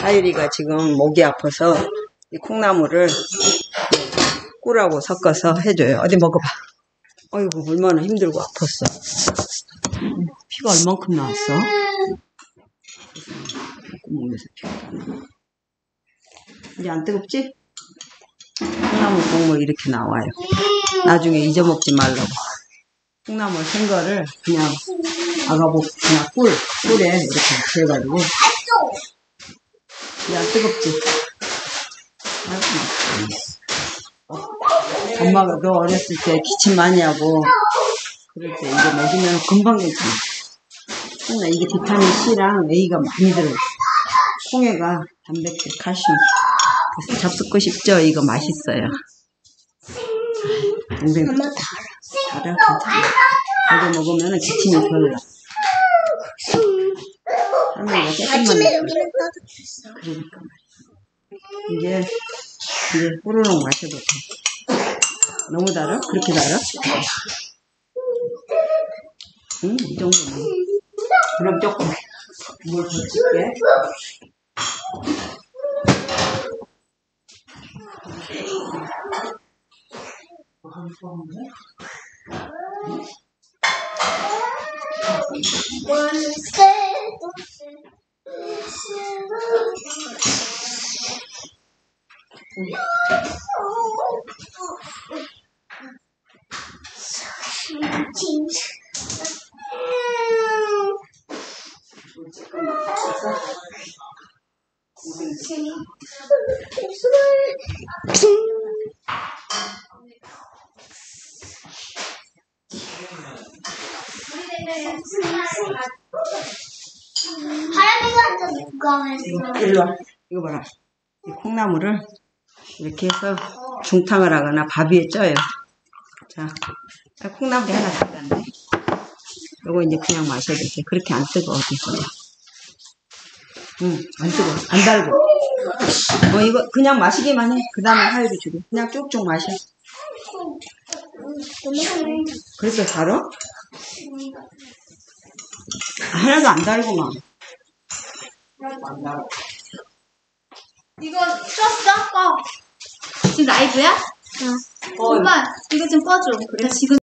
하율이가 지금 목이 아파서 이 콩나물을 꿀하고 섞어서 해줘요. 어디 먹어봐. 어이구, 얼마나 힘들고 아팠어. 피가 얼만큼 나왔어? 구멍에서 피가 나와. 이제 안 뜨겁지? 콩나물 국물 이렇게 나와요. 나중에 잊어먹지 말라고. 콩나물 생 거를 그냥 아가복 그냥 꿀에 이렇게 해가지고. 이제 안 뜨겁지? 엄마가 너 어렸을 때 기침 많이 하고 그럴 때 이거 먹으면 금방 괜찮아. 근데 이게 비타민 C랑 A가 많이 들어있어. 콩에가 단백질, 칼슘. 그래서 잡숫고 싶죠? 이거 맛있어요. 동생 달아. 괜찮아. 이거 먹으면 기침이 덜 나. 아침에 여기는 따뜻했어. 그러니까 말이야. 이제 뽀로롱 마셔도 돼. 너무 달아? 그렇게 달아? 응, 이 정도면. 그럼 조금 물 더 칠게. 하얀이가 누가 했어? 일로 와. 이거 봐라. 이 콩나물을 이렇게 해서 중탕을 하거나 밥 위에 쪄요. 자, 콩나물이 하나 들어갔네. 요거 이제 그냥 마셔도 돼. 그렇게 안 뜨거, 어디서. 응, 안 뜨거. 안 달고. 이거 그냥 마시기만 해. 그 다음에 하율이 주고. 그냥 쭉쭉 마셔. 그래서 달어? 하나도 안 달구만. 안 달아. 이거 껐어? 꺼. 지금 라이브야? 응. 엄마, 이거 좀 꺼줘. 그래, 지금.